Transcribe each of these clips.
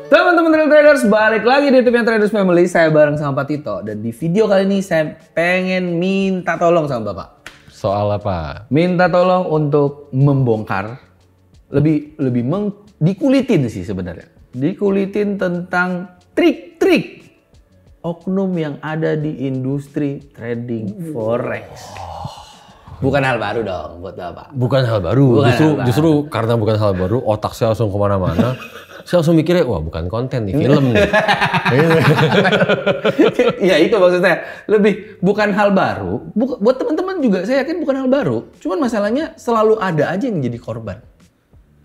Teman-teman Trail Traders, balik lagi di YouTube Traders Family. Saya bareng sama Pak Tito. Dan di video kali ini saya pengen minta tolong sama Bapak. Soal apa? Minta tolong untuk membongkar, dikulitin sih sebenarnya. Dikulitin tentang trik-trik oknum yang ada di industri trading forex. Bukan hal baru dong buat Bapak. Bukan hal baru. Justru karena bukan hal baru, otak saya langsung kemana-mana. Saya langsung mikirnya, wah bukan konten nih, film nih. Ya itu maksudnya, lebih bukan hal baru. Buat teman-teman juga saya yakin bukan hal baru. Cuman masalahnya selalu ada aja yang jadi korban.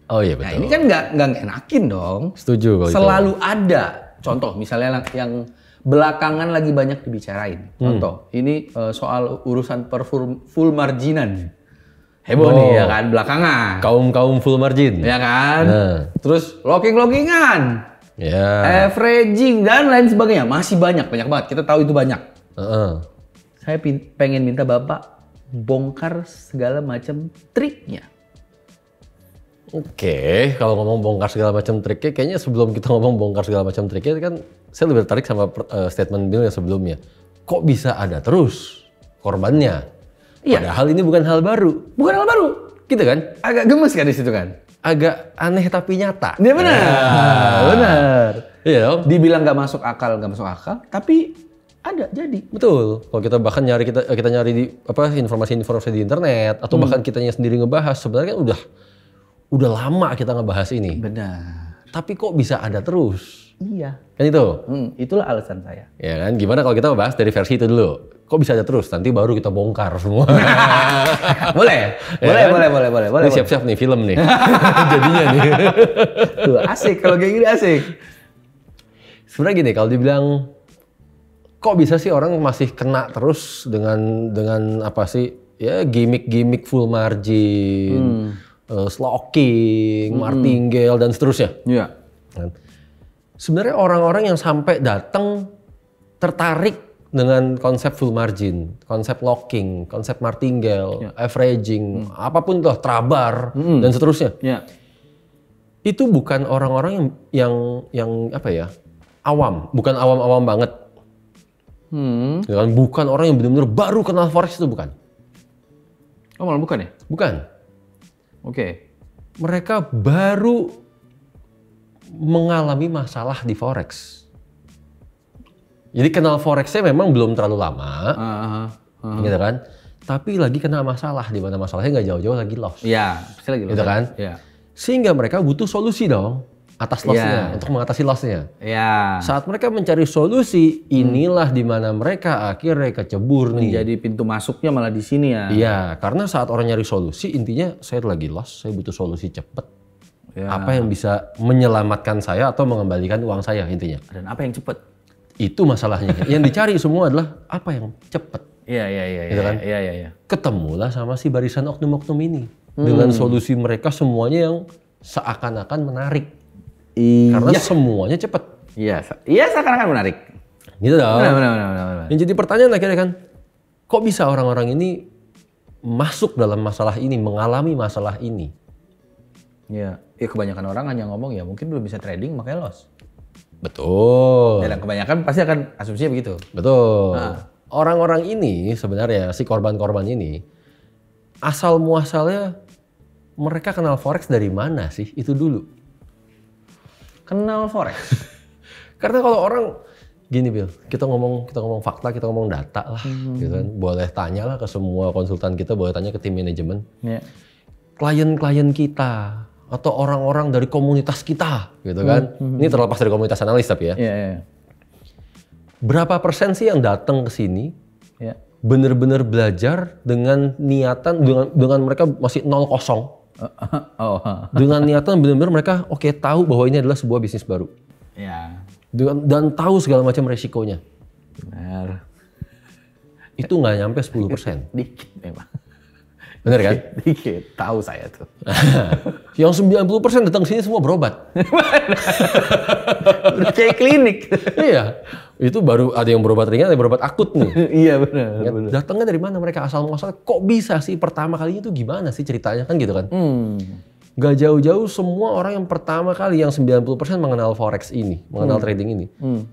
Oh iya betul. Nah ini kan nggak enakin dong. Setuju kalau selalu itu. Ada. Contoh misalnya yang belakangan lagi banyak dibicarain. Contoh, ini soal urusan full marginan. Heboh nih ya kan, belakangan. Kaum full margin. Ya kan. Nah. Terus locking-lockingan. Ya. Averaging dan lain sebagainya. Masih banyak banget. Kita tahu itu banyak. Saya pengen minta Bapak bongkar segala macam triknya. Oke, kalau ngomong bongkar segala macam triknya, kayaknya sebelum kita ngomong bongkar segala macam triknya kan saya lebih tertarik sama statement Bill yang sebelumnya. Kok bisa ada terus korbannya? Iya. Padahal ini bukan hal baru. Bukan hal baru. Gitu kan? Agak gemes kan di situ kan? Agak aneh tapi nyata. Dia benar. Benar. Iya dong. Dibilang nggak masuk akal, tapi ada jadi. Betul. Kalau kita bahkan kita nyari di informasi-informasi di internet atau bahkan kitanya sendiri ngebahas, sebenarnya kan udah lama kita ngebahas ini. Benar. Tapi kok bisa ada terus? Iya. Kan itu? Itulah alasan saya. Ya kan? Gimana kalau kita bahas dari versi itu dulu? Kok bisa ada terus? Nanti baru kita bongkar semua. Boleh. Ini siap-siap nih film nih. Jadinya nih. Tuh, asik. Kalau kayak gini asik. Sebenarnya gini, kalau dibilang kok bisa sih orang masih kena terus dengan apa sih? Ya gimmick full margin, slocking, martingale dan seterusnya. Iya. Sebenarnya orang-orang yang sampai datang tertarik dengan konsep full margin, konsep locking, konsep martingale, averaging, apapun tuh, trabar dan seterusnya. Ya. Itu bukan orang-orang yang apa ya, awam, bukan awam-awam banget. Bukan orang yang benar-benar baru kenal forex itu bukan. Oh malah bukan ya? Bukan. Oke. Mereka baru mengalami masalah di forex. Jadi kenal forexnya memang belum terlalu lama, gitu kan? Tapi lagi kena masalah, di mana masalahnya nggak jauh-jauh lagi loss. Iya, pasti lagi loss. Gitu kan? Iya. Sehingga mereka butuh solusi dong atas lossnya, untuk mengatasi lossnya. Iya. Saat mereka mencari solusi, inilah di mana mereka akhirnya kecebur nih. Jadi pintu masuknya malah di sini ya. Iya, karena saat orang nyari solusi, intinya saya lagi loss, saya butuh solusi cepet. Ya. Apa yang bisa menyelamatkan saya atau mengembalikan uang saya intinya. Dan apa yang cepet? Itu masalahnya. Yang dicari semua adalah apa yang cepet. Iya. Gitu kan? Iya. Ketemulah sama si barisan oknum-oknum ini. Dengan solusi mereka semuanya yang seakan-akan menarik. Karena semuanya cepet. Iya seakan-akan menarik. Gitu dong. Benar. Yang jadi pertanyaan akhirnya kan, kok bisa orang-orang ini masuk dalam masalah ini, mengalami masalah ini? Ya kebanyakan orang hanya ngomong ya mungkin belum bisa trading makanya loss. Betul. Dan kebanyakan pasti akan asumsinya begitu. Betul. Nah, orang-orang ini sebenarnya si korban-korban ini asal muasalnya mereka kenal forex dari mana sih? Itu dulu. Kenal forex. Karena kalau orang gini Bill, kita ngomong fakta, kita ngomong data lah, gitu kan. Boleh tanya lah ke semua konsultan kita, boleh tanya ke tim manajemen. Yeah. Klien-klien kita atau orang-orang dari komunitas kita, gitu kan. Ini terlepas dari komunitas analis tapi ya. Yeah. Berapa persen sih yang datang ke sini benar-benar belajar dengan niatan, dengan mereka masih 0-0. Dengan niatan benar-benar mereka tahu bahwa ini adalah sebuah bisnis baru. Yeah. Dan tahu segala macam resikonya. Benar. Itu nggak nyampe 10%. Dikit memang. Bener kan? Dikit, tahu saya tuh. Yang 90% datang sini semua berobat. Udah kayak klinik. Iya, itu baru ada yang berobat ringan, ada yang berobat akut nih. Iya benar. Datangnya dari mana mereka asal muasal? Kok bisa sih pertama kalinya itu gimana sih ceritanya kan gitu kan? Gak jauh-jauh semua orang yang pertama kali yang 90% mengenal forex ini, mengenal trading ini,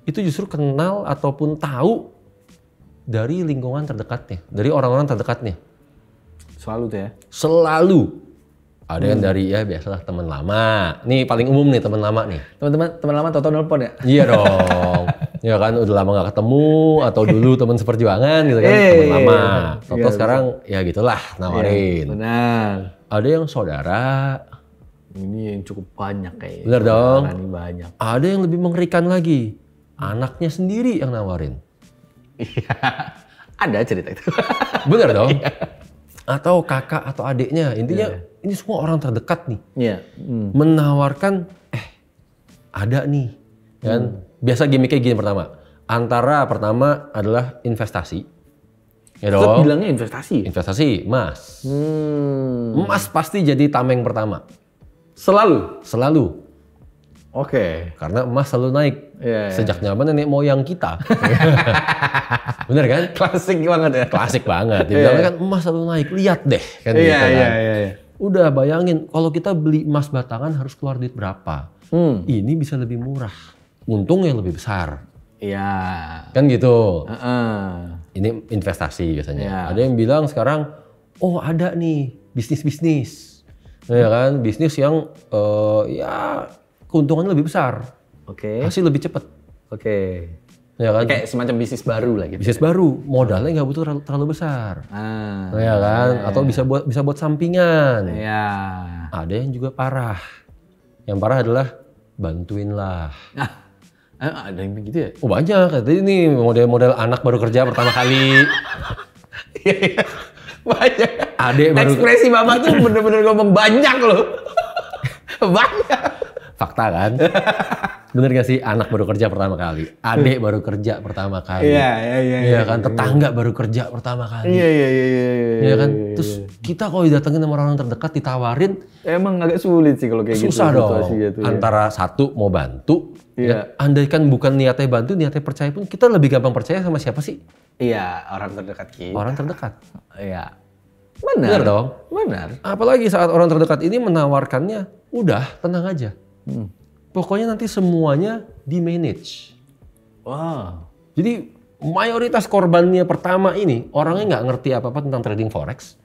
itu justru kenal ataupun tahu dari lingkungan terdekatnya, dari orang-orang terdekatnya. Selalu tuh ya? Selalu. Ada yang dari ya biasalah teman lama. Nih paling umum nih teman lama nih. Teman lama tau-tau nelpon ya? Iya dong. Ya kan udah lama gak ketemu atau dulu teman seperjuangan gitu kan, teman lama. Atau sekarang ya gitulah nawarin. Benar. Ada yang saudara. Ini yang cukup banyak kayaknya. Benar dong. Ini banyak. Ada yang lebih mengerikan lagi. Anaknya sendiri yang nawarin. Iya. Ada cerita itu. Benar dong. Atau kakak atau adiknya. Intinya ini semua orang terdekat nih. Iya. Menawarkan ada nih. Kan biasa gimmicknya gini pertama. Antara pertama adalah investasi. Ya dong. Bilangnya investasi. Investasi emas. Emas pasti jadi tameng pertama. Selalu. Oke. Karena emas selalu naik. Sejak zaman nenek moyang kita. Bener kan? Klasik banget ya. Klasik banget. Dibilangnya kan emas selalu naik. Lihat deh. Kan Iya. Udah bayangin kalau kita beli emas batangan harus keluar duit berapa. Ini bisa lebih murah. Untungnya lebih besar. Iya. Kan gitu. Ini investasi biasanya. Ada yang bilang sekarang, oh ada nih bisnis. Ya kan, bisnis yang ya keuntungannya lebih besar. Oke. Hasil lebih cepat. Oke. Ya kan? Kayak semacam bisnis baru lah gitu. Bisnis baru, modalnya nggak butuh terlalu besar. Ya kan? Atau bisa buat sampingan. Iya. Ada yang juga parah. Yang parah adalah bantuinlah. Ada yang begitu ya? Oh banyak. Tadi ini model anak baru kerja pertama kali. Iya. Banyak. Adek baru. Ekspresi Bapak tuh bener-bener ngomong banyak loh. Banyak. Fakta kan? Bener gak sih anak baru kerja pertama kali? Adek baru kerja pertama kali. Iya kan? Tetangga baru kerja pertama kali. Iya. Iya kan? Terus kita kalau didatengin sama orang terdekat ditawarin. Emang agak sulit sih kalau kayak gitu. Susah dong. Antara satu mau bantu. Iya. Andai kan bukan niatnya bantu, niatnya percaya pun kita lebih gampang percaya sama siapa sih? Iya, orang terdekat kita. Orang terdekat. Iya. Benar dong. Benar. Apalagi saat orang terdekat ini menawarkannya, udah tenang aja. Pokoknya nanti semuanya di manage. Wow. Jadi mayoritas korbannya pertama ini orangnya nggak ngerti apa-apa tentang trading forex.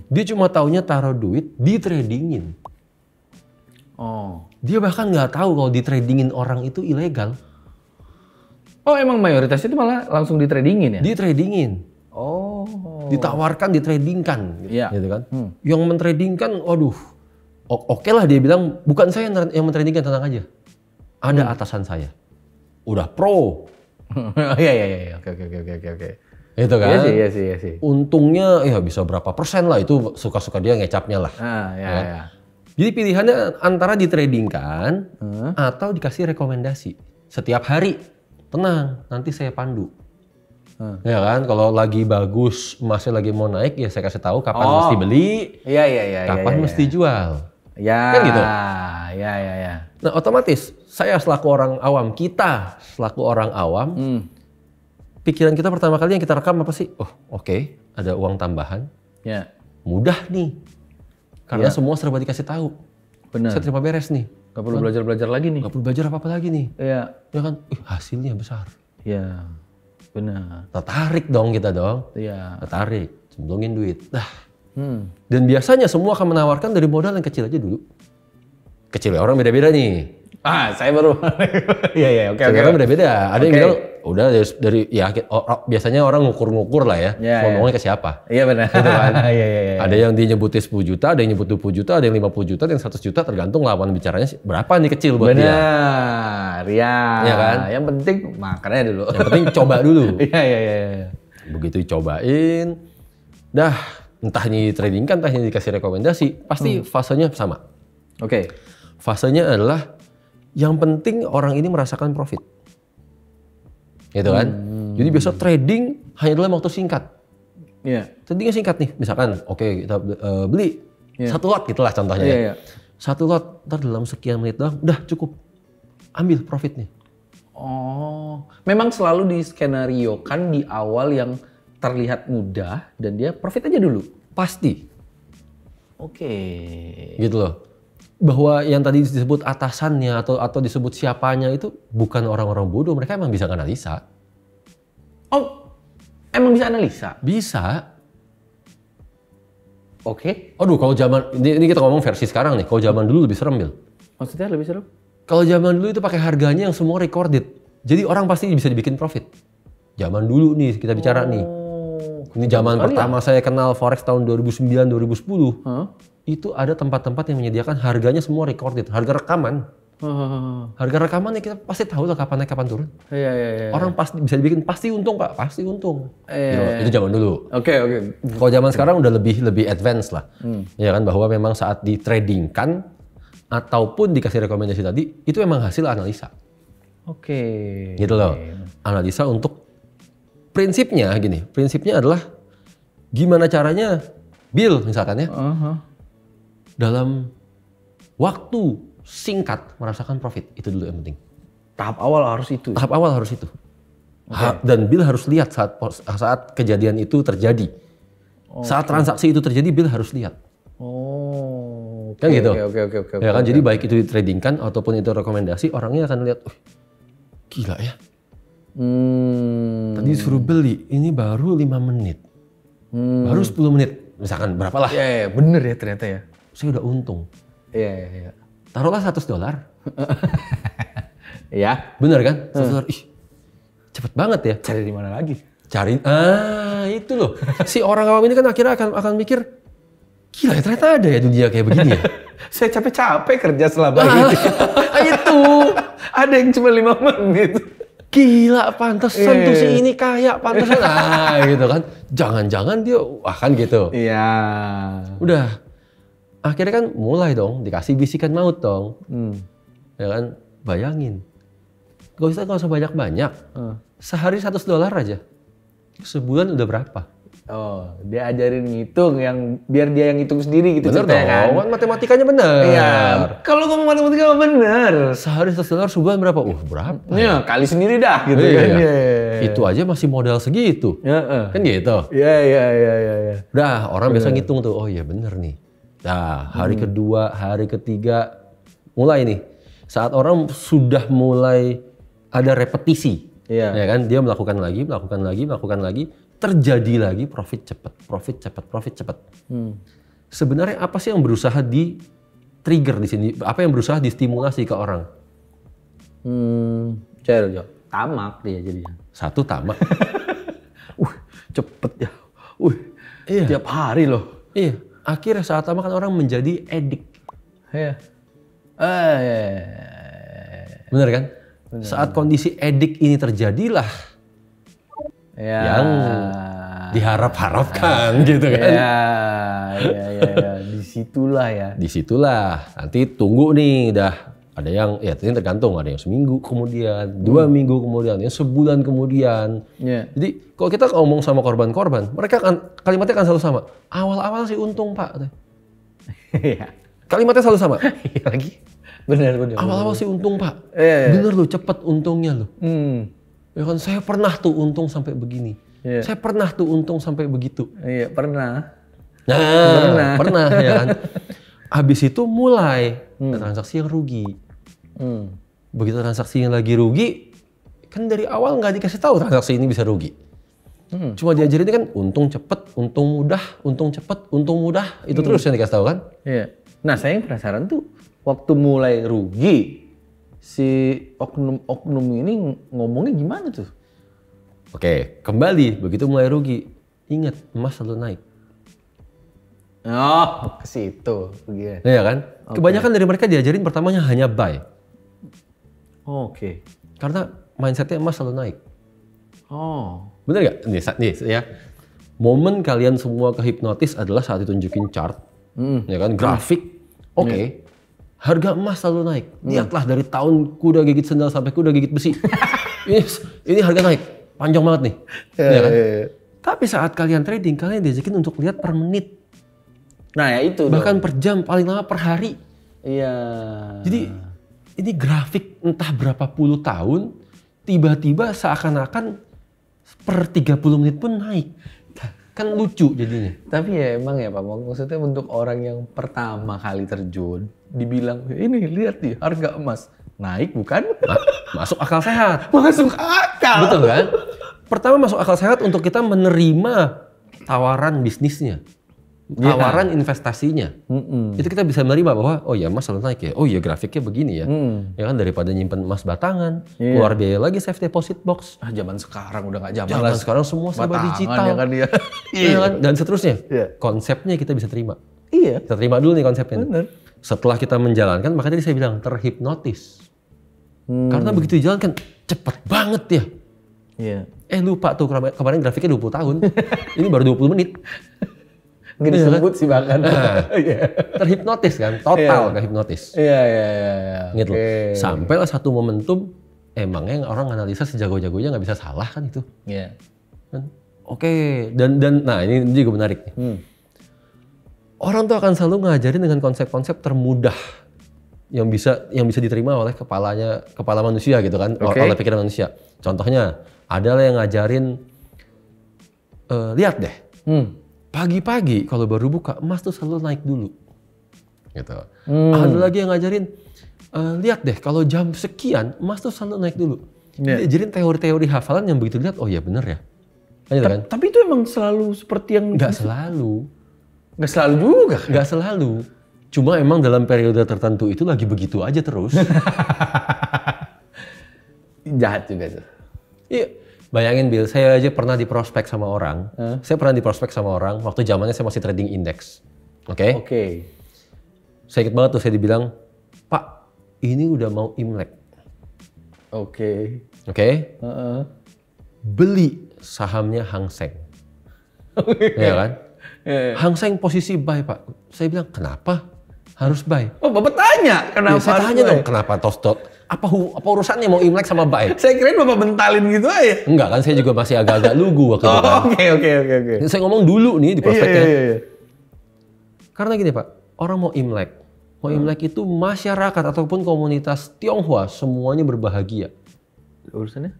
Dia cuma taunya taruh duit di tradingin. Oh. Dia bahkan nggak tahu kalau di tradingin orang itu ilegal. Oh emang mayoritas itu malah langsung di tradingin ya? Di tradingin. Oh. Ditawarkan, ditradingkan. Iya. Gitu kan. Yang mentradingkan, waduh. Oke lah dia bilang, bukan saya yang mentradingkan, tenang aja. Ada atasan saya. Udah pro. Iya. Oke. Itu kan. Iya sih. Untungnya ya bisa berapa persen lah, itu suka-suka dia ngecapnya lah. Iya. Jadi pilihannya antara ditradingkan atau dikasih rekomendasi. Setiap hari, tenang, nanti saya pandu. Ya kan, kalau lagi bagus, emasnya lagi mau naik, ya saya kasih tahu kapan mesti beli, kapan mesti jual. Kan gitu. Iya. Nah otomatis, saya selaku orang awam, kita selaku orang awam, pikiran kita pertama kali yang kita rekam apa sih? Oh oke, ada uang tambahan, mudah nih. Karena semua serba dikasih tahu. Benar. Saya terima beres nih. Gak perlu belajar lagi nih. Gak perlu belajar apa-apa lagi nih. Iya. Ya kan, hasilnya besar. Iya, benar. Tertarik dong kita dong. Iya. Tertarik, cemplungin duit. Dan biasanya semua akan menawarkan dari modal yang kecil aja dulu. Kecilnya orang beda-beda nih. Saya baru. Iya, oke. Orang beda-beda. Ada yang bilang, udah dari ya biasanya orang ngukur-ngukur lah ya. Ngomongnya ke siapa. Iya benar. Gitu kan? Iya. Ada yang dia nyebutin 10 juta, ada yang nyebut 20 juta, ada yang 50 juta, ada yang 100 juta, tergantung lawan bicaranya berapa nih kecil buat dia. Benar, ya kan? Yang penting makannya dulu. Yang penting coba dulu. Iya. Begitu dicobain, dah entah ini trading kan, entah ini dikasih rekomendasi, pasti fasenya sama. Oke. Fasenya adalah yang penting orang ini merasakan profit. Gitu kan? Jadi biasa trading hanya dalam waktu singkat. Iya. Tradingnya singkat nih, misalkan kita beli 1 lot gitulah contohnya. Iya. 1 lot, ntar dalam sekian menit doang, udah cukup. Ambil profitnya. Oh, memang selalu diskenariokan di awal yang terlihat mudah dan dia profit aja dulu? Pasti. Oke. Gitu loh. bahwa yang tadi disebut atasannya atau disebut siapanya itu bukan orang-orang bodoh, mereka emang bisa analisa. Oh, emang bisa analisa? Bisa. Oke. Aduh, kalau zaman ini kita ngomong versi sekarang nih. Kalau zaman dulu lebih serem, Bil. Maksudnya lebih seru? Kalau zaman dulu itu pakai harganya yang semua recorded. Jadi orang pasti bisa dibikin profit. Zaman dulu nih kita bicara nih. Ini zaman pertama saya kenal forex tahun 2009 2010. Itu ada tempat-tempat yang menyediakan harganya semua recorded, harga rekaman. Harga rekaman ya kita pasti tahu lah kapan naik kapan turun. Iya. Orang pasti bisa dibikin pasti untung, Pak, pasti untung. Itu zaman dulu. Oke. Kalau zaman sekarang udah lebih advance lah. Ya kan, bahwa memang saat di tradingkan ataupun dikasih rekomendasi tadi itu memang hasil analisa. Oke. Gitu loh. Analisa untuk prinsipnya gini. Prinsipnya adalah gimana caranya Bill misalkan ya. Dalam waktu singkat merasakan profit. Itu dulu yang penting. Tahap awal harus itu. Tahap awal harus itu. Dan Bill harus lihat saat kejadian itu terjadi. Saat transaksi itu terjadi, Bill harus lihat. Kan gitu. Oke. Ya kan, jadi baik itu ditradingkan ataupun itu rekomendasi, orangnya akan lihat, gila ya. Tadi suruh beli, ini baru 5 menit. Baru 10 menit. Misalkan berapa lah. Iya, bener ya ternyata ya. Saya udah untung. Iya. Taruhlah $100. Iya. Bener kan? $100. Ih, cepet banget ya. Cari di mana lagi? Cari, itu loh. Si orang awam ini kan akhirnya akan mikir, gila ya ternyata ada ya dunia kayak begini ya. Saya capek-capek kerja selama ini. Itu. Ada yang cuma 5 menit. Gila, pantesan tuh si ini kaya, pantesan. Gitu kan. Jangan-jangan dia, kan gitu. Iya. Udah. Akhirnya kan mulai dong, dikasih bisikan maut dong. Ya kan, bayangin. Gak usah banyak-banyak. Sehari $100 aja. Sebulan udah berapa? Oh, dia ajarin ngitung yang biar dia yang ngitung sendiri gitu. Bener dong, kan matematikanya bener. Iya, kalau ngomong matematika bener. Sehari $100, sebulan berapa? Berapa? Ya, kali sendiri dah gitu kan. Iya. Itu aja masih modal segitu. Kan gitu. Iya. Udah, orang biasa ngitung tuh, oh iya bener nih. Nah, hari kedua, hari ketiga, mulai nih. Saat orang sudah mulai ada repetisi. Ya kan, dia melakukan lagi, terjadi lagi profit cepat. Sebenarnya apa sih yang berusaha di trigger di sini? Apa yang berusaha distimulasi ke orang? Tamak dia jadinya. Satu, tamak. Cepet ya. Tiap hari loh. Iya. Akhirnya saat tamak kan orang menjadi edik. Iya. Bener kan? Saat kondisi edik ini terjadilah yang diharap-harapkan gitu kan. Iya. Disitulah. Nanti tunggu nih dah. Ada yang, ya ini tergantung. Ada yang seminggu kemudian, 2 minggu kemudian, yang sebulan kemudian. Jadi kalau kita ngomong sama korban-korban, mereka kalimatnya akan selalu sama. Awal-awal sih untung Pak. Kalimatnya selalu sama. Lagi. Bener. Awal-awal sih untung Pak. Bener loh, cepet untungnya loh. Ya kan, saya pernah tuh untung sampai begini. Saya pernah tuh untung sampai begitu. Iya, pernah. Nah, pernah ya kan. Habis itu mulai transaksi yang rugi. Begitu transaksi yang lagi rugi, kan dari awal nggak dikasih tahu transaksi ini bisa rugi. Cuma diajarin kan untung cepet, untung mudah, untung cepet, untung mudah. Itu terus yang dikasih tahu kan. Iya. Nah, saya yang penasaran tuh, waktu mulai rugi, si oknum ini ngomongnya gimana tuh? Oke, kembali begitu mulai rugi, ingat emas selalu naik. Oh, ke situ. Iya kan? Kebanyakan dari mereka diajarin pertamanya hanya buy. Oke. Karena mindsetnya emas selalu naik. Oh. Bener gak? Nih ya. Momen kalian semua kehipnotis adalah saat ditunjukin chart. Ya kan? Grafik. Oke. Harga emas selalu naik. Lihatlah dari tahun kuda gigit sendal sampai kuda gigit besi. ini harga naik. Panjang banget nih. Ya kan? Tapi saat kalian trading, kalian diajakin untuk lihat per menit. Nah ya itu. Bahkan per jam, paling lama per hari. Iya. Jadi ini grafik entah berapa puluh tahun, tiba-tiba seakan-akan per 30 menit pun naik. Kan lucu jadinya. Tapi ya emang ya Pak, maksudnya untuk orang yang pertama kali terjun, dibilang, ini lihat nih harga emas naik bukan? Masuk akal sehat. Masuk akal. Betul kan? Pertama masuk akal sehat untuk kita menerima tawaran bisnisnya. Tawaran investasinya. Itu kita bisa menerima bahwa, oh ya emas selalu naik ya. Oh ya grafiknya begini ya. Ya kan daripada nyimpen emas batangan, keluar biaya lagi safe deposit box. Zaman sekarang udah nggak zaman. Zaman sekarang semua serba digital. Ya kan dia. Iya kan? Dan seterusnya. Konsepnya kita bisa terima. Iya. Kita terima dulu nih konsepnya. Bener. Setelah kita menjalankan, makanya tadi saya bilang terhipnotis. Karena begitu dijalankan, cepet banget ya. Iya. Lupa tuh kemarin grafiknya 20 tahun. Ini baru 20 menit. Nggak disebut sih bahkan. Terhipnotis kan, total kehipnotis. Iya. Gitu. Sampailah satu momentum, emangnya yang orang analisa sejago-jagonya nggak bisa salah kan itu. Iya. Kan? Oke. Dan nah ini juga menarik nih. Orang tuh akan selalu ngajarin dengan konsep-konsep termudah yang bisa diterima oleh kepala manusia gitu kan, oleh pikiran manusia. Contohnya, ada yang ngajarin, lihat deh. Pagi-pagi kalau baru buka emas tuh selalu naik dulu, gitu. Ada lagi yang ngajarin, lihat deh kalau jam sekian emas tuh selalu naik dulu. Diajarin teori-teori hafalan yang begitu lihat, oh iya bener ya. Kan? Tapi itu emang selalu seperti yang... Nggak selalu. Nggak selalu juga. Nggak selalu. Cuma emang dalam periode tertentu itu lagi begitu aja terus. Jahat juga tuh. Iya. Bayangin Bill, saya aja pernah diprospek sama orang. Saya pernah diprospek sama orang waktu zamannya saya masih trading indeks. Oke. Saya ingat banget tuh saya dibilang, Pak, ini udah mau Imlek. Oke. Beli sahamnya Hang Seng. Ya kan? Hang Seng posisi buy, Pak. Saya bilang, kenapa harus buy? Oh, Bapak tanya kenapa? Saya tanya dong, kenapa tostot? Apa urusannya mau Imlek sama buy? Saya kirain Bapak bentalin gitu aja. Enggak kan, saya juga masih agak-agak lugu waktu itu kan. Oke. Saya ngomong dulu nih di prospeknya. Iya. Karena gini Pak, orang mau Imlek. Mau Imlek itu masyarakat ataupun komunitas Tionghoa semuanya berbahagia. Urusannya?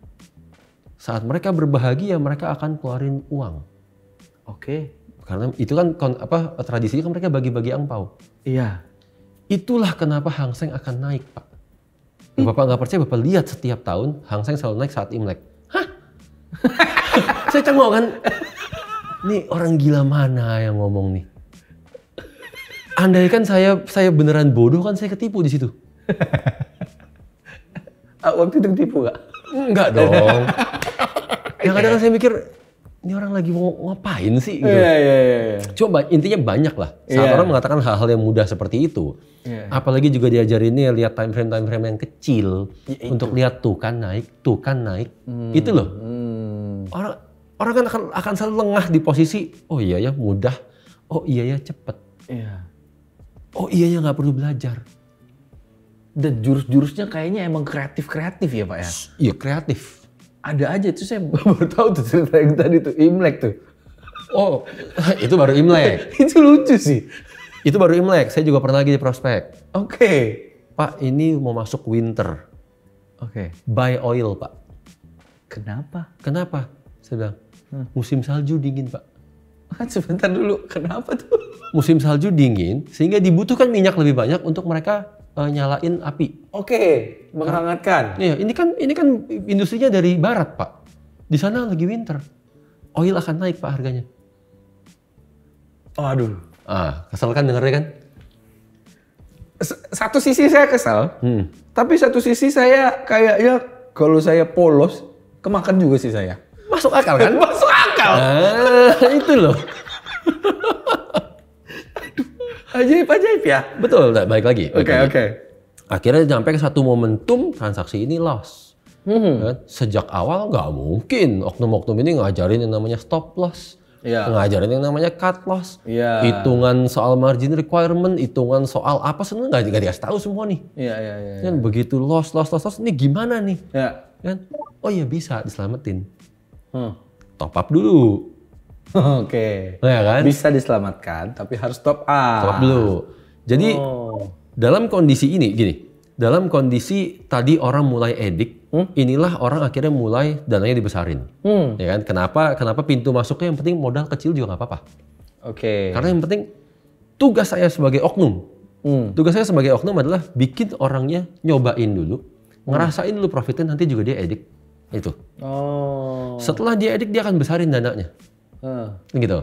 Saat mereka berbahagia, mereka akan keluarin uang. Karena itu kan tradisinya kan mereka bagi-bagi angpau. Iya. Itulah kenapa Hang Seng akan naik, Pak. Bapak nggak percaya, Bapak lihat setiap tahun Hang Seng selalu naik saat Imlek. Hah? Saya cengok kan. Nih orang gila mana yang ngomong nih? Andai kan saya beneran bodoh kan saya ketipu di situ. Waktu itu ketipu nggak? Enggak dong. Yang kadang saya mikir, ini orang lagi mau ngapain sih? Gitu. Iya. Coba intinya banyak lah. Saat orang mengatakan hal-hal yang mudah seperti itu, apalagi juga diajarinnya lihat time frame yang kecil untuk lihat tuh kan naik. Itu loh. Orang kan akan selalu lengah di posisi, oh iya ya mudah, oh iya ya cepet, oh iya ya nggak perlu belajar. Dan jurus-jurusnya kayaknya emang kreatif ya Pak ya? Iya kreatif. Ada aja tuh saya baru tahu tuh cerita yang tadi tuh Imlek tuh. Oh, itu baru Imlek. Itu lucu sih. Itu baru Imlek. Saya juga pernah lagi di prospek. Pak, ini mau masuk winter. Buy oil, Pak. Kenapa? Saya bilang, musim salju dingin, Pak. Sebentar dulu, kenapa tuh? Musim salju dingin, sehingga dibutuhkan minyak lebih banyak untuk mereka nyalain api. Menghangatkan. Iya, ini kan industrinya dari barat, Pak. Di sana lagi winter. Oil akan naik, Pak, harganya. Aduh. Kesel kan dengernya kan? Satu sisi saya kesal, tapi satu sisi saya kayaknya kalau saya polos, kemakan juga sih saya. Masuk akal kan? Masuk akal. Itu loh. Ajaib ya? Betul, baik lagi. Oke. Akhirnya sampai ke satu momentum transaksi ini loss. Sejak awal nggak mungkin oknum-oknum ini ngajarin yang namanya stop loss. Ngajarin yang namanya cut loss. Hitungan soal margin requirement, hitungan soal apa sebenarnya nggak dikasih tahu semua nih. Kan begitu loss, ini gimana nih? Kan? Oh ya bisa diselamatin. Top up dulu. Ya kan? Bisa diselamatkan, tapi harus top up. Top up dulu. Jadi dalam kondisi ini gini, dalam kondisi tadi orang mulai edik, inilah orang akhirnya mulai dananya dibesarin. Ya kan? Kenapa pintu masuknya yang penting modal kecil juga nggak apa-apa. Oke. Karena yang penting tugas saya sebagai oknum. Tugas saya sebagai oknum adalah bikin orangnya nyobain dulu, ngerasain dulu profitnya, nanti juga dia edik. Itu. Oh. Setelah dia edik dia akan besarin dananya. Gitu.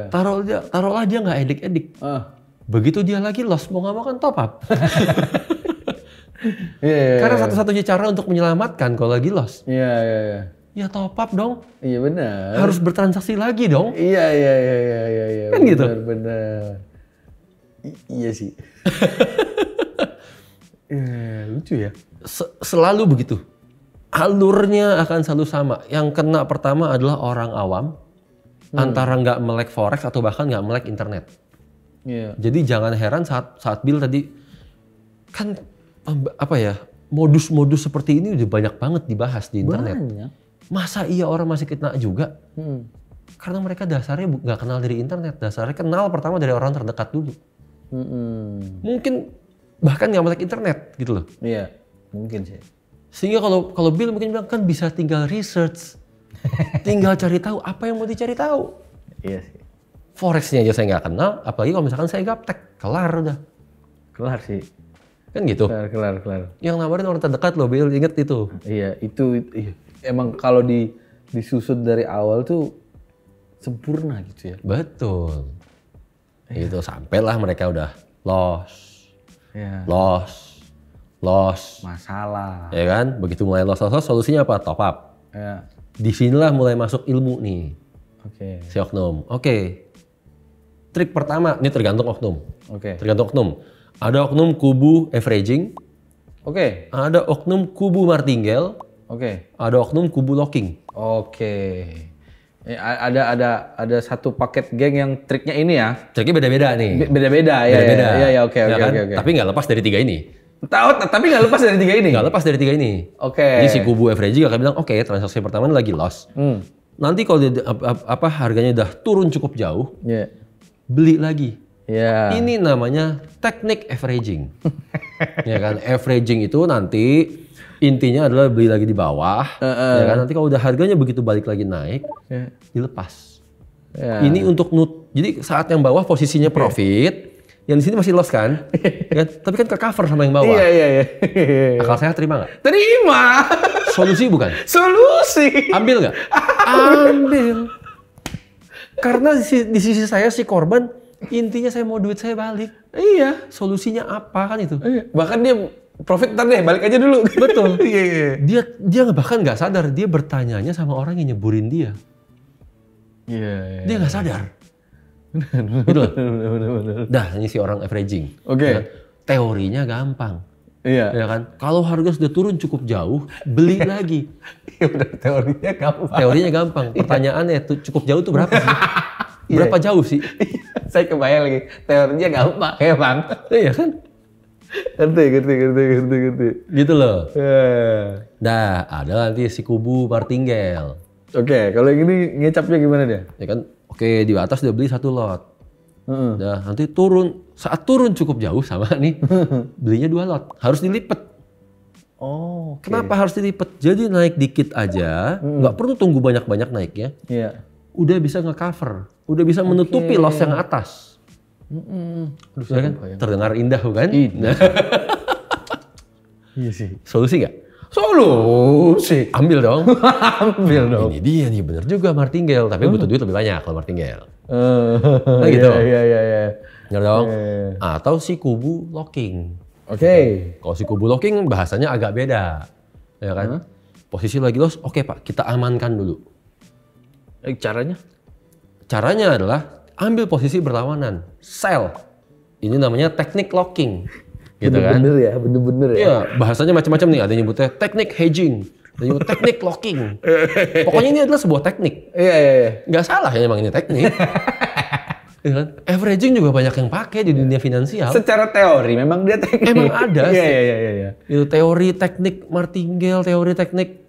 Taruhlah dia nggak edik-edik. Begitu dia lagi loss, mau nggak mau kan top up. Karena satu-satunya cara untuk menyelamatkan kalau lagi loss. Ya top up dong. Iya benar. Harus bertransaksi lagi dong. Iya. Kan gitu. Benar. Iya sih. Lucu ya. Selalu begitu. Alurnya akan selalu sama. Yang kena pertama adalah orang awam. Antara nggak melek forex atau bahkan nggak melek internet. Jadi jangan heran saat Bill tadi kan modus-modus seperti ini udah banyak banget dibahas di internet. Banyak. Masa iya orang masih kena juga? Karena mereka dasarnya nggak kenal dari internet, dasarnya kenal pertama dari orang terdekat dulu. Mungkin bahkan nggak melek internet gitu loh. Iya, mungkin sih. Sehingga kalau Bill mungkin bilang kan bisa tinggal research, tinggal cari tahu apa yang mau dicari tahu. Iya sih. Forexnya aja saya nggak kenal, apalagi kalau misalkan saya gaptek, kelar udah. Kelar sih. Kan gitu. Kelar. Yang nawarin orang terdekat loh, Bill, inget itu. Iya, itu iya. Emang kalau disusut dari awal tuh sempurna gitu ya. Betul. Gitu, sampailah mereka udah loss. Masalah. Ya kan? Begitu mulai loss, solusinya apa? Top up. Ya. Disinilah mulai masuk ilmu nih. Oke. Si oknum. Oke. Trik pertama, ini tergantung oknum. Tergantung oknum. Ada oknum kubu averaging. Ada oknum kubu martingale. Ada oknum kubu locking. Ada satu paket geng yang triknya ini ya. Triknya beda-beda nih. Beda-beda ya. Iya, oke. Tapi nggak lepas dari tiga ini. Tapi nggak lepas dari tiga ini. Nggak lepas dari tiga ini. Jadi si kubu averaging akan bilang, oke, transaksi pertama ini lagi loss. Nanti kalau harganya udah turun cukup jauh, beli lagi. Ini namanya teknik averaging. Ya kan, averaging itu nanti intinya adalah beli lagi di bawah. Ya kan, nanti kalau udah harganya begitu balik lagi naik, dilepas. Ini untuk jadi saat yang bawah posisinya profit, yang di sini masih loss kan? Ya, tapi kan ke cover sama yang bawah. Iya. Akal sehat terima nggak? Terima. Solusi bukan? Solusi. Ambil nggak? Ambil. Karena di sisi saya si korban, intinya saya mau duit saya balik. Iya. Solusinya apa kan itu? Bahkan dia profit ntar deh, balik aja dulu. Betul. Dia bahkan nggak sadar, dia bertanyanya sama orang yang nyeburin dia. Dia nggak sadar. Betul. Dah, ini si orang averaging. Ya, teorinya gampang. Ya kan? Kalau harga sudah turun cukup jauh, beli lagi. Teorinya gampang. Pertanyaannya cukup jauh tuh berapa sih? Berapa jauh sih? Saya kebayang lagi. Teorinya gampang, Bang. Iya kan? Ngerti. Gitu loh. Nah, ada nanti si kubu martingale. Kalau yang ini ngecapnya gimana dia? Ya kan? Oke, di atas udah beli satu lot. Nah, nanti saat turun cukup jauh sama nih, belinya 2 lot. Harus dilipet. Kenapa harus dilipet? Jadi naik dikit aja, nggak perlu tunggu banyak-banyak naiknya. Udah bisa nge-cover, udah bisa menutupi loss yang atas. Ya kan? Terdengar indah bukan? Nah. Iya sih. Solusi nggak? Solusi. Ambil dong. Ambil dong. Ini dia nih, bener juga martingale, tapi butuh duit lebih banyak kalau martingale. Nah gitu. Iya. Ngerti dong? Atau si kubu locking. Kalau si kubu locking bahasanya agak beda. Ya kan? Posisi lagi loss, oke Pak, kita amankan dulu. Caranya? Caranya adalah ambil posisi berlawanan, sell. Ini namanya teknik locking. Gitu bener-bener kan? Bener-bener ya. Iya, bahasanya macam-macam nih. Ada yang nyebutnya teknik hedging, ada yang nyebut teknik locking. Pokoknya ini adalah sebuah teknik. Iya. Nggak salah ya emang ini teknik. Ya kan? Averaging juga banyak yang pakai di dunia finansial. Secara teori memang dia teknik. Emang ada sih. Iya. Itu teori teknik martingale, teori teknik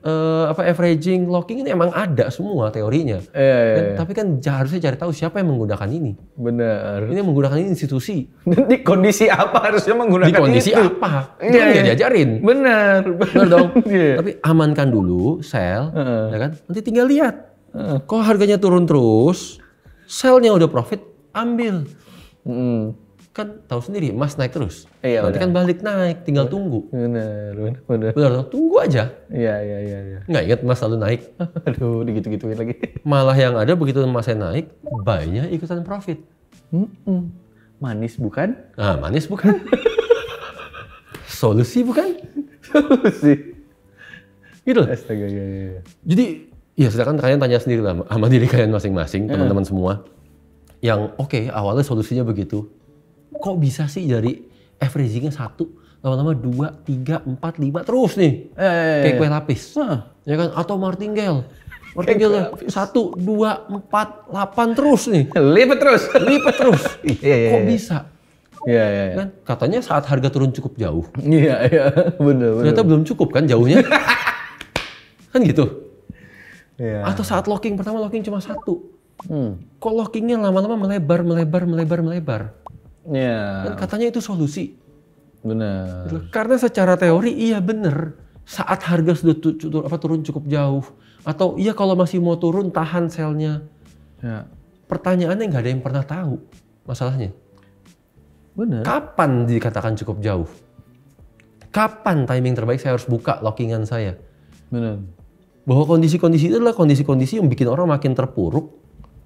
averaging, locking ini emang ada semua teorinya. Iya. Tapi kan harusnya cari tahu siapa yang menggunakan ini. Benar. Ini menggunakan ini institusi. Di kondisi apa harusnya menggunakan Di kondisi itu? apa? Itu kan nggak diajarin. Benar dong. Iya. Tapi amankan dulu sell, ya kan? Nanti tinggal lihat. Kalau harganya turun terus, sell-nya udah profit, ambil. Kan tahu sendiri, emas naik terus. Iya, nanti kan balik naik, tinggal tunggu. Benar. Tunggu aja. Iya. Nggak ingat emas selalu naik. Aduh, digitu-gituin lagi. Malah yang ada begitu emasnya naik, buy-nya ikutan profit. Manis bukan? Nah, manis bukan? Solusi bukan? Solusi. Gitu loh. Astaga, iya. Jadi, ya silakan kalian tanya sendiri lah sama diri kalian masing-masing, teman-teman semua. Yang oke, awalnya solusinya begitu. Kok bisa sih dari averagingnya 1, lama-lama 2, 3, 4, 5 terus nih. Kayak kue lapis. Ya kan? Atau martingale. Martingale 1, 2, 4, 8 terus nih. Lipat terus. Iya. Kok bisa? Iya. Kan katanya saat harga turun cukup jauh. Iya. Benar. Ternyata belum cukup kan jauhnya. Kan gitu. Iya. Atau saat locking, pertama locking cuma 1. Kok lockingnya lama-lama melebar. Iya. Kan katanya itu solusi. Benar. Karena secara teori iya bener. Saat harga sudah turun cukup jauh. Atau iya kalau masih mau turun tahan selnya. Ya. Pertanyaannya nggak ada yang pernah tahu masalahnya. Benar. Kapan dikatakan cukup jauh? Kapan timing terbaik saya harus buka lockingan saya? Benar. Bahwa kondisi-kondisi itu adalah kondisi-kondisi yang bikin orang makin terpuruk,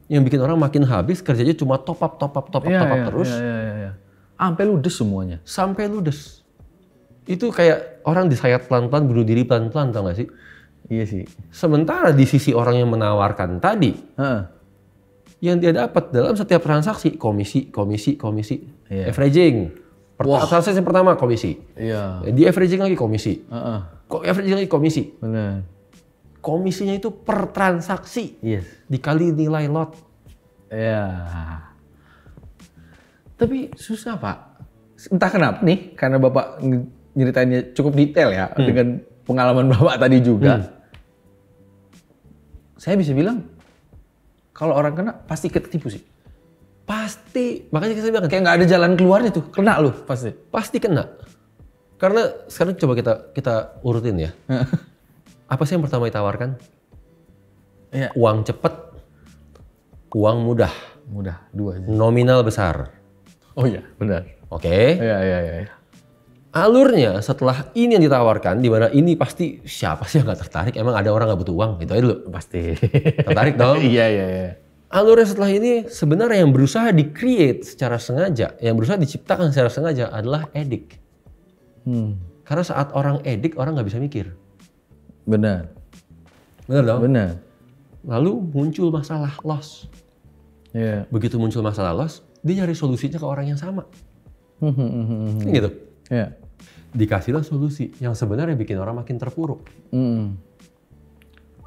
yang bikin orang makin habis, kerjanya cuma top up terus. Iya. Sampai ludes semuanya. Sampai ludes. Itu kayak orang disayat pelan-pelan, bunuh diri pelan-pelan, tau gak sih? Iya sih. Sementara di sisi orang yang menawarkan tadi, yang dia dapat dalam setiap transaksi, komisi. Iya. Averaging. Transaksi yang pertama, komisi. Iya. Di averaging lagi, komisi. Averaging lagi, komisi. Benar. Komisinya itu per transaksi. Yes. Dikali nilai lot. Iya. Tapi susah Pak. Entah kenapa nih, karena Bapak nyeritainnya cukup detail ya, dengan pengalaman Bapak tadi juga. Saya bisa bilang, kalau orang kena pasti ketipu sih. Pasti. Makanya saya bilang, Kayak nggak ada jalan keluarnya tuh, kena lu pasti. pasti kena. Karena sekarang coba kita urutin ya. Apa sih yang pertama ditawarkan? Iya. Uang cepet, uang mudah. Mudah, 2 aja. Nominal besar. Oh iya, benar. Oke. Iya. Alurnya setelah ini yang ditawarkan, di mana ini pasti siapa sih yang nggak tertarik? Emang ada orang nggak butuh uang? Itu aja dulu. Pasti. Tertarik dong? Iya. Alurnya setelah ini sebenarnya yang berusaha di-create secara sengaja, yang berusaha diciptakan secara sengaja adalah edik. Karena saat orang edik, orang nggak bisa mikir. Benar. Benar dong? Benar. Lalu muncul masalah loss. Iya. Begitu muncul masalah loss, dia nyari solusinya ke orang yang sama. Gitu. Iya. Dikasihlah solusi yang sebenarnya bikin orang makin terpuruk.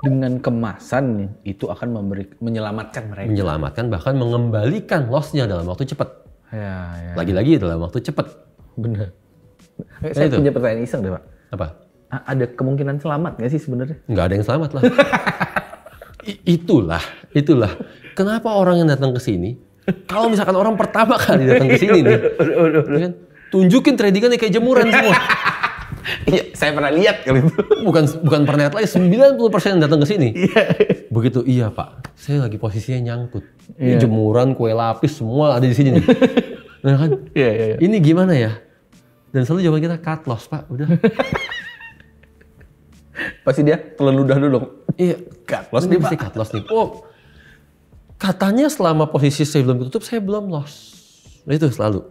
Dengan kemasan itu akan menyelamatkan mereka. Menyelamatkan, bahkan mengembalikan loss-nya dalam waktu cepat. Ya. Lagi-lagi dalam waktu cepat. Benar. Saya punya pertanyaan iseng deh Pak. Apa? Ada kemungkinan selamat nggak sih sebenarnya? Nggak ada yang selamat lah. Itulah. Kenapa orang yang datang ke sini, kalau misalkan orang pertama kali datang ke sini nih, kan, tunjukin tradingannya kayak jemuran semua. Iya, saya pernah lihat kali itu. Bukan pernah lihat lagi, 90% yang datang ke sini. Begitu, iya Pak, saya lagi posisinya nyangkut. Ini jemuran, kue lapis, semua ada di sini nih. Nah kan, ini gimana ya? Dan selalu jawaban kita cut loss Pak, udah. Pasti dia telan ludah dulu dong. Iya, cut loss nih Pak. Cut loss nih. Oh, katanya selama posisi saya belum tutup, saya belum loss. Nah, itu selalu.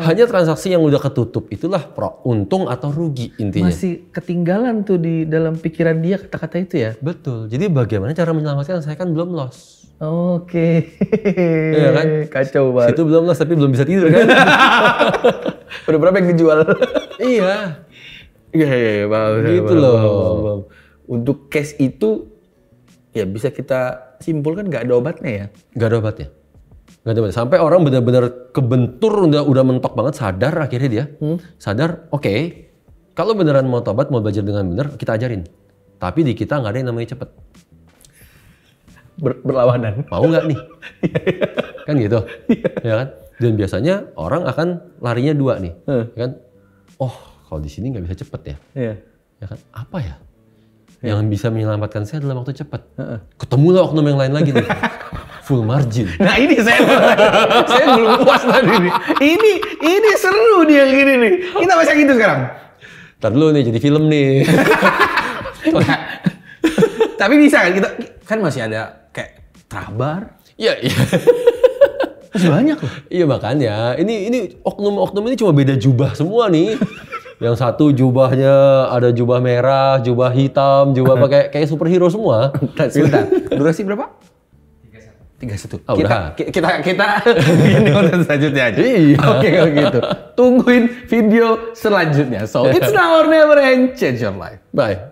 Hanya transaksi yang udah ketutup itulah untung atau rugi intinya. Masih ketinggalan tuh di dalam pikiran dia kata-kata itu ya? Betul. Jadi bagaimana cara menyelamatkan? Saya kan belum loss. Oke. Iya kan? Kacau banget. Itu belum loss tapi belum bisa tidur kan? Udah berapa yang dijual? Iya. Iya, gitu loh. Untuk case itu ya bisa kita simpulkan nggak ada obatnya ya? Nggak ada obatnya. Nggak ada. Sampai orang benar-benar kebentur, udah mentok banget, sadar akhirnya dia. Sadar, oke, kalau beneran mau tobat, mau belajar dengan benar, kita ajarin. Tapi di kita nggak ada yang namanya cepet. Berlawanan. Mau nggak nih? Kan gitu. Ya kan? Dan biasanya orang akan larinya dua nih. Ya kan? Oh, kalau di sini nggak bisa cepet ya. Ya kan? Apa ya? Yang bisa menyelamatkan saya dalam waktu cepat. Ketemulah oknum yang lain lagi nih. Full margin. Nah ini saya belum puas tadi nih. Ini seru nih yang gini nih. Kita masih gitu sekarang. Ntar dulu nih jadi film nih. Tapi bisa kan kita kan masih ada kayak Trabar. Iya. Masih banyak loh. Iya makanya. Ini oknum-oknum ini cuma beda jubah semua nih. Yang satu jubahnya ada jubah merah, jubah hitam, jubah pakai kayak superhero semua. Sebentar. Durasi berapa? 31. Oh, Kita ini konten selanjutnya aja. Iya. Oke kalau gitu. Tungguin video selanjutnya. So it's now or never and change your life. Bye.